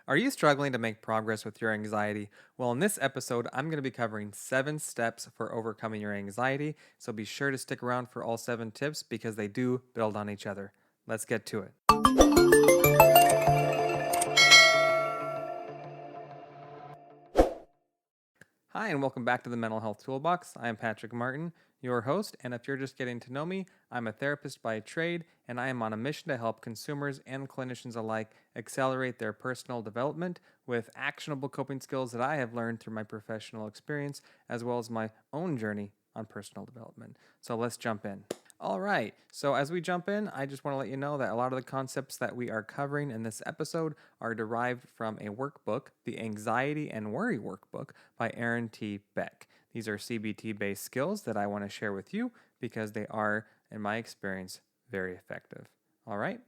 Are you struggling to make progress with your anxiety? Well, in this episode, I'm going to be covering 7 steps for overcoming your anxiety. So be sure to stick around for all 7 tips because they do build on each other. Let's get to it. Hi, and welcome back to the Mental Health Toolbox. I am Patrick Martin, your host, and if you're just getting to know me, I'm a therapist by trade, and I am on a mission to help consumers and clinicians alike accelerate their personal development with actionable coping skills that I have learned through my professional experience, as well as my own journey on personal development. So let's jump in. All right, so as we jump in, I just want to let you know that a lot of the concepts that we are covering in this episode are derived from a workbook, the Anxiety and Worry Workbook by Aaron T. Beck. These are CBT-based skills that I want to share with you because they are, in my experience, very effective. All right?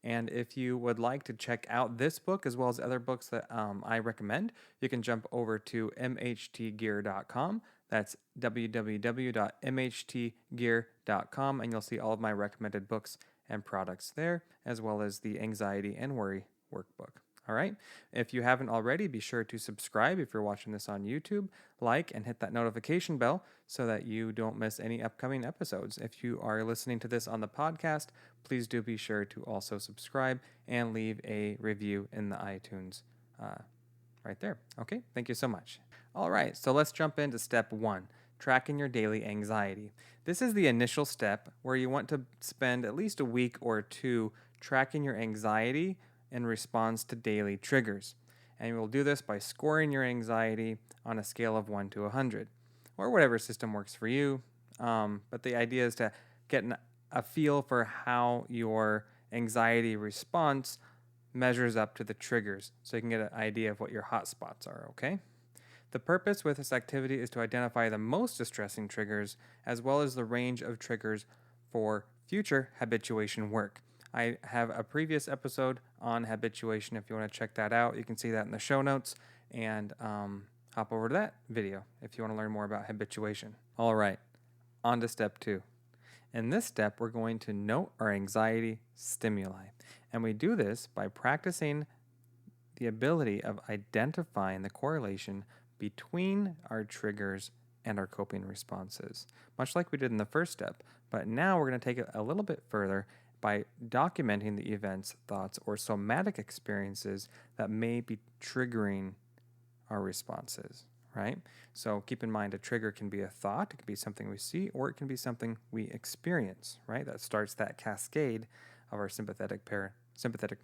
And if you would like to check out this book as well as other books that I recommend, you can jump over to mhtgear.com. That's www.mhtgear.com, and you'll see all of my recommended books and products there, as well as the Anxiety and Worry Workbook. All right. If you haven't already, be sure to subscribe if you're watching this on YouTube, like, and hit that notification bell so that you don't miss any upcoming episodes. If you are listening to this on the podcast, please do be sure to also subscribe and leave a review in the iTunes right there. Okay. Thank you so much. All right. So let's jump into step 1. Tracking your daily anxiety. This is the initial step where you want to spend at least a week or two tracking your anxiety in response to daily triggers. And you'll do this by scoring your anxiety on a scale of 1 to 100, or whatever system works for you. But the idea is to get a feel for how your anxiety response measures up to the triggers so you can get an idea of what your hot spots are, okay? The purpose with this activity is to identify the most distressing triggers as well as the range of triggers for future habituation work. I have a previous episode on habituation. If you want to check that out, you can see that in the show notes and hop over to that video if you want to learn more about habituation. All right, on to step 2. In this step, we're going to note our anxiety stimuli. And we do this by practicing the ability of identifying the correlation between our triggers and our coping responses, much like we did in the first step. But now we're going to take it a little bit further by documenting the events, thoughts, or somatic experiences that may be triggering our responses, right? So keep in mind a trigger can be a thought, it can be something we see, or it can be something we experience, right? That starts that cascade of our sympathetic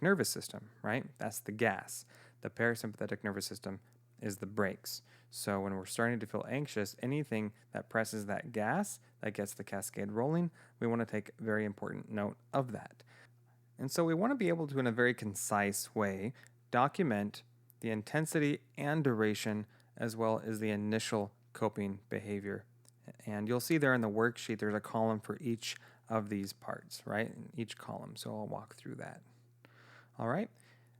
nervous system, right? That's the gas. The parasympathetic nervous system is the brakes. So when we're starting to feel anxious, anything that presses that gas, that gets the cascade rolling, we want to take very important note of that. And so we want to be able to, in a very concise way, document the intensity and duration as well as the initial coping behavior. And you'll see there in the worksheet, there's a column for each of these parts, right? In each column. So I'll walk through that. All right.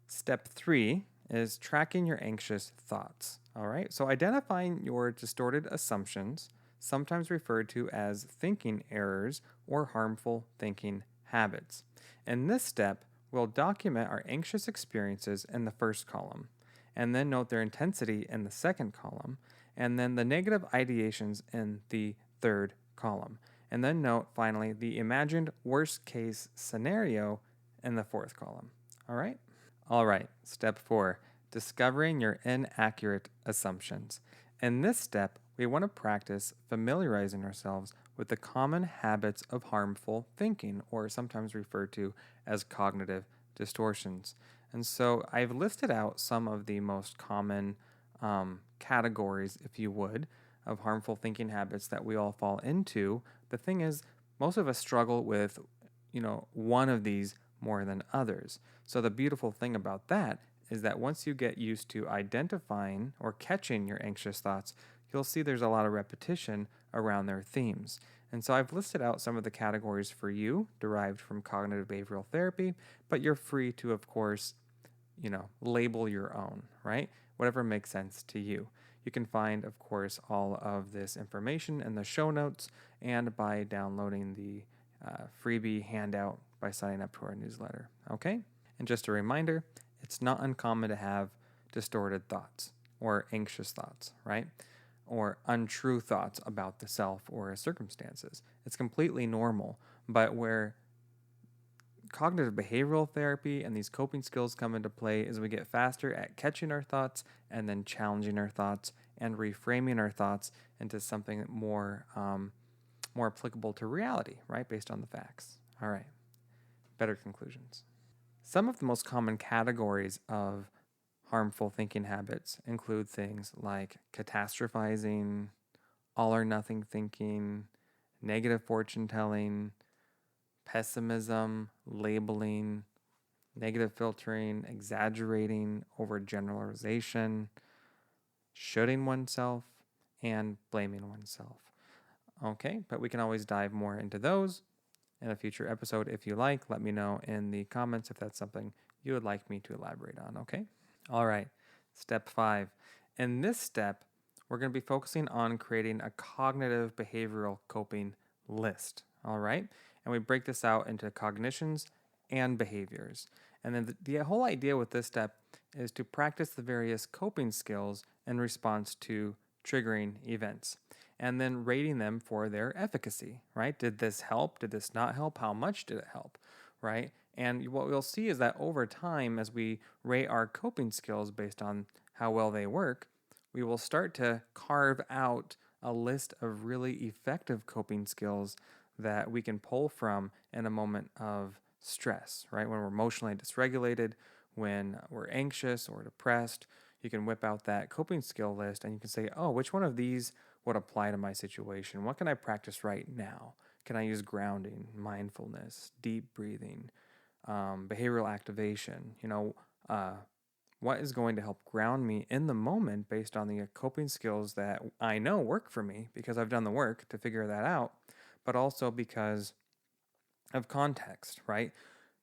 Step 3 is tracking your anxious thoughts. All right. So identifying your distorted assumptions, sometimes referred to as thinking errors or harmful thinking habits. In this step, we'll document our anxious experiences in the first column, and then note their intensity in the second column, and then the negative ideations in the third column. And then note, finally, the imagined worst-case scenario in the fourth column. All right? All right, step 4, discovering your inaccurate assumptions. In this step, we want to practice familiarizing ourselves with the common habits of harmful thinking, or sometimes referred to as cognitive distortions. And so I've listed out some of the most common categories, if you would, of harmful thinking habits that we all fall into. The thing is, most of us struggle with, one of these more than others. So the beautiful thing about that is that once you get used to identifying or catching your anxious thoughts, you'll see there's a lot of repetition around their themes. And so I've listed out some of the categories for you derived from cognitive behavioral therapy, but you're free to, of course, label your own, right? Whatever makes sense to you. You can find, of course, all of this information in the show notes and by downloading the freebie handout by signing up to our newsletter, okay? And just a reminder, it's not uncommon to have distorted thoughts or anxious thoughts, right? Or untrue thoughts about the self or circumstances. It's completely normal. But where cognitive behavioral therapy and these coping skills come into play is we get faster at catching our thoughts and then challenging our thoughts and reframing our thoughts into something more applicable to reality, right? Based on the facts. All right. Better conclusions. Some of the most common categories of harmful thinking habits include things like catastrophizing, all or nothing thinking, negative fortune telling, pessimism, labeling, negative filtering, exaggerating, overgeneralization, shooting oneself, and blaming oneself. Okay, but we can always dive more into those in a future episode if you like. Let me know in the comments if that's something you would like me to elaborate on, okay? All right, step 5. In this step, we're going to be focusing on creating a cognitive behavioral coping list, all right? And we break this out into cognitions and behaviors. And then the whole idea with this step is to practice the various coping skills in response to triggering events and then rating them for their efficacy, right? Did this help? Did this not help? How much did it help, right? And what we'll see is that over time, as we rate our coping skills based on how well they work, we will start to carve out a list of really effective coping skills that we can pull from in a moment of stress, right? When we're emotionally dysregulated, when we're anxious or depressed, you can whip out that coping skill list and you can say, oh, which one of these would apply to my situation? What can I practice right now? Can I use grounding, mindfulness, deep breathing, behavioral activation? What is going to help ground me in the moment based on the coping skills that I know work for me because I've done the work to figure that out, but also because of context, right?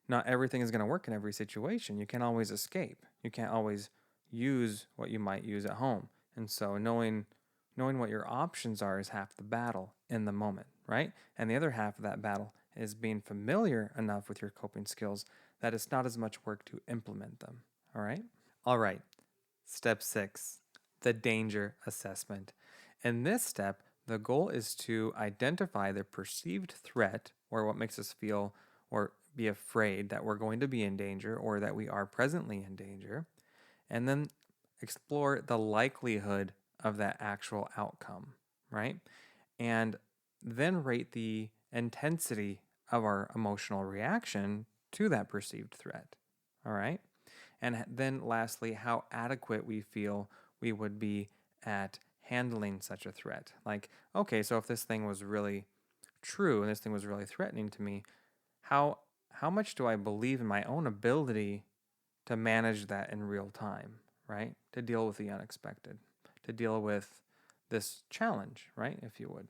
Not everything is going to work in every situation. You can't always escape. You can't always use what you might use at home. And so knowing what your options are is half the battle in the moment, right? And the other half of that battle is being familiar enough with your coping skills that it's not as much work to implement them, all right? All right, step 6, the danger assessment. In this step, the goal is to identify the perceived threat or what makes us feel or be afraid that we're going to be in danger or that we are presently in danger, and then explore the likelihood of that actual outcome, right? And then rate the intensity of our emotional reaction to that perceived threat, all right? And then lastly, how adequate we feel we would be at handling such a threat. Like, okay, so if this thing was really true and this thing was really threatening to me, how much do I believe in my own ability to manage that in real time, right? To deal with the unexpected, to deal with this challenge, right? If you would.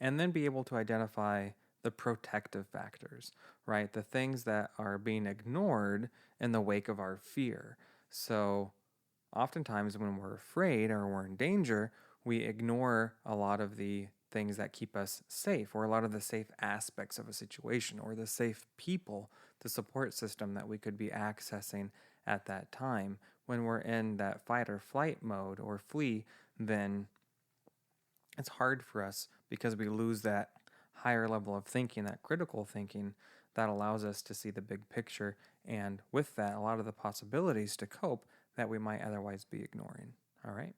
And then be able to identify the protective factors, right? The things that are being ignored in the wake of our fear. So oftentimes when we're afraid or we're in danger, we ignore a lot of the things that keep us safe or a lot of the safe aspects of a situation or the safe people, the support system that we could be accessing at that time. When we're in that fight or flight mode or flee, then it's hard for us because we lose that higher level of thinking, that critical thinking that allows us to see the big picture. And with that, a lot of the possibilities to cope that we might otherwise be ignoring. All right.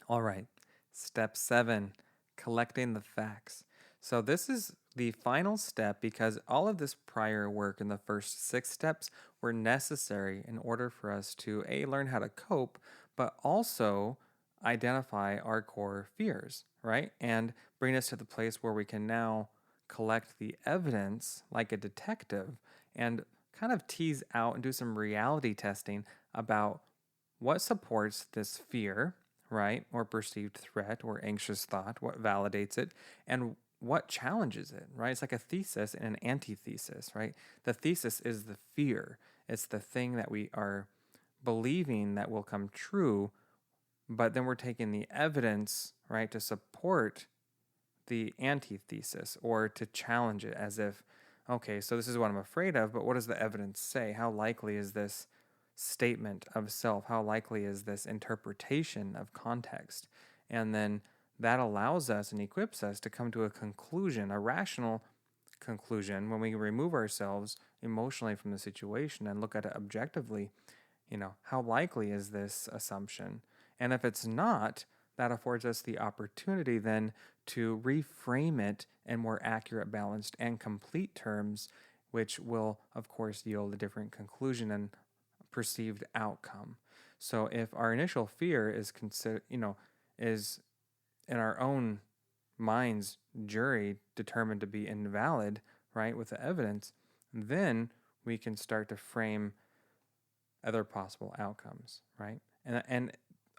All right. Step 7, collecting the facts. So this is the final step because all of this prior work in the first 6 steps were necessary in order for us to learn how to cope, but also identify our core fears, right? And bring us to the place where we can now collect the evidence like a detective and kind of tease out and do some reality testing about what supports this fear, right? Or perceived threat or anxious thought, what validates it, and what challenges it, right? It's like a thesis and an antithesis, right? The thesis is the fear. It's the thing that we are believing that will come true, but then we're taking the evidence, right, to support the antithesis or to challenge it as if, okay, so this is what I'm afraid of, but what does the evidence say? How likely is this statement of self? How likely is this interpretation of context? And then that allows us and equips us to come to a conclusion, a rational conclusion, when we remove ourselves emotionally from the situation and look at it objectively. How likely is this assumption? And if it's not, that affords us the opportunity then to reframe it in more accurate, balanced, and complete terms, which will, of course, yield a different conclusion and perceived outcome. So if our initial fear is is in our own mind's jury determined to be invalid, right, with the evidence, then we can start to frame other possible outcomes, right? And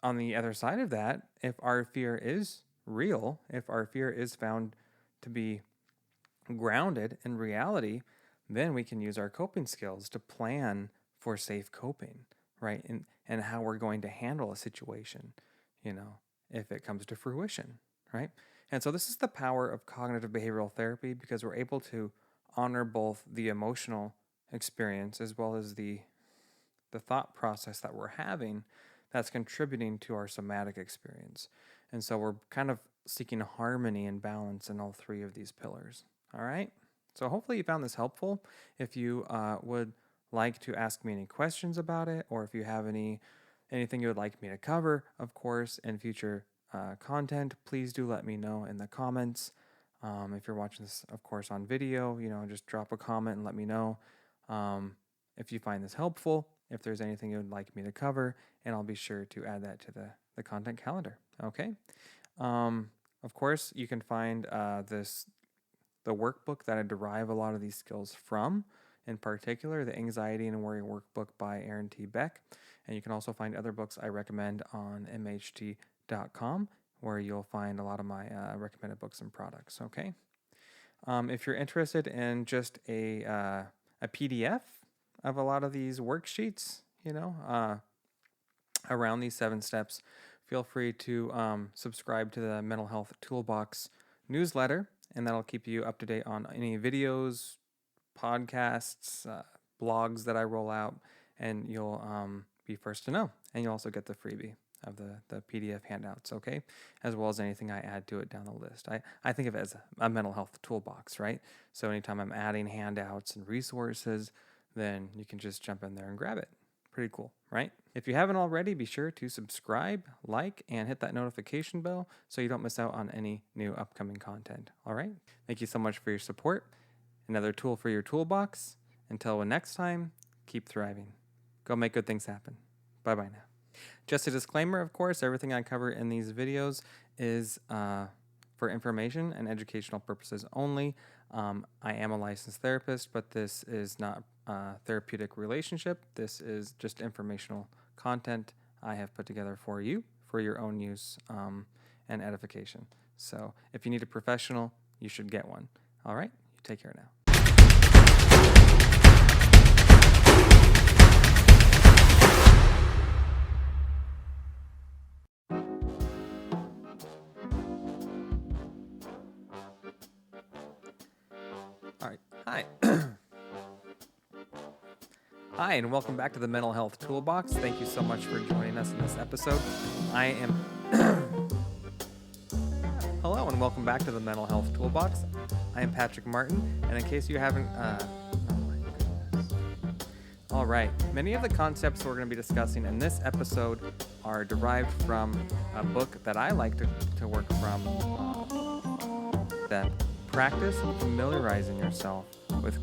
on the other side of that, if our fear is real, if our fear is found to be grounded in reality, then we can use our coping skills to plan for safe coping, right? And how we're going to handle a situation, if it comes to fruition, right? And so this is the power of cognitive behavioral therapy, because we're able to honor both the emotional experience as well as the thought process that we're having that's contributing to our somatic experience. And so we're kind of seeking harmony and balance in all three of these pillars. All right? So hopefully you found this helpful. If you would like to ask me any questions about it, or if you have anything you would like me to cover, of course, in future content, please do let me know in the comments. If you're watching this, of course, on video, just drop a comment and let me know if you find this helpful, if there's anything you would like me to cover, and I'll be sure to add that to the content calendar. Okay. Of course, you can find the workbook that I derive a lot of these skills from, in particular, the Anxiety and Worry Workbook by Aaron T. Beck. And you can also find other books I recommend on mht.com, where you'll find a lot of my recommended books and products. Okay. If you're interested in just a PDF of a lot of these worksheets, around these 7 steps, feel free to subscribe to the Mental Health Toolbox newsletter, and that'll keep you up to date on any videos, podcasts, blogs that I roll out, and you'll be first to know. And you'll also get the freebie of the PDF handouts, okay? As well as anything I add to it down the list. I think of it as a mental health toolbox, right? So anytime I'm adding handouts and resources, then you can just jump in there and grab it. Pretty cool, right? If you haven't already, be sure to subscribe, like, and hit that notification bell so you don't miss out on any new upcoming content, all right? Thank you so much for your support. Another tool for your toolbox. Until next time, keep thriving. Go make good things happen. Bye-bye now. Just a disclaimer, of course, everything I cover in these videos is for information and educational purposes only. I am a licensed therapist, but this is not a therapeutic relationship. This is just informational content I have put together for you, for your own use and edification. So if you need a professional, you should get one. All right? You take care now. All right. Hi. Hi, and welcome back to the Mental Health Toolbox. Thank you so much for joining us in this episode. Hello, and welcome back to the Mental Health Toolbox. I am Patrick Martin, and in case you haven't... oh my goodness. All right. Many of the concepts we're going to be discussing in this episode are derived from a book that I like to work from, that practice familiarizing yourself with